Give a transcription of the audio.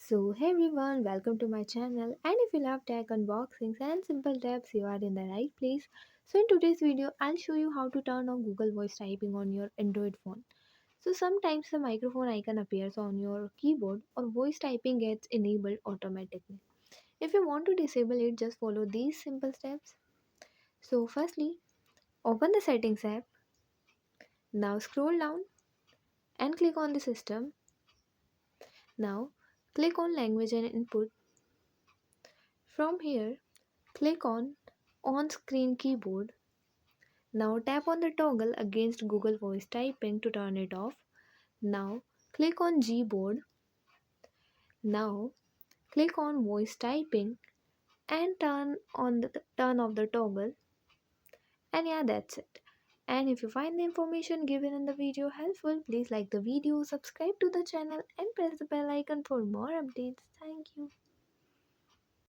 Hey everyone, welcome to my channel. And if you love tech unboxings and simple tips, you are in the right place. In today's video, I'll show you how to turn on Google Voice typing on your Android phone. Sometimes the microphone icon appears on your keyboard or voice typing gets enabled automatically. If you want to disable it, just follow these simple steps. Firstly, open the settings app. Now scroll down and click on the system. Now click on language and input. From here, click on screen keyboard. Now tap on the toggle against Google Voice Typing to turn it off. Now click on Gboard. Now click on Voice Typing and turn off the toggle. And yeah, that's it. And if you find the information given in the video helpful, please like the video, subscribe to the channel and press the bell icon for more updates. Thank you.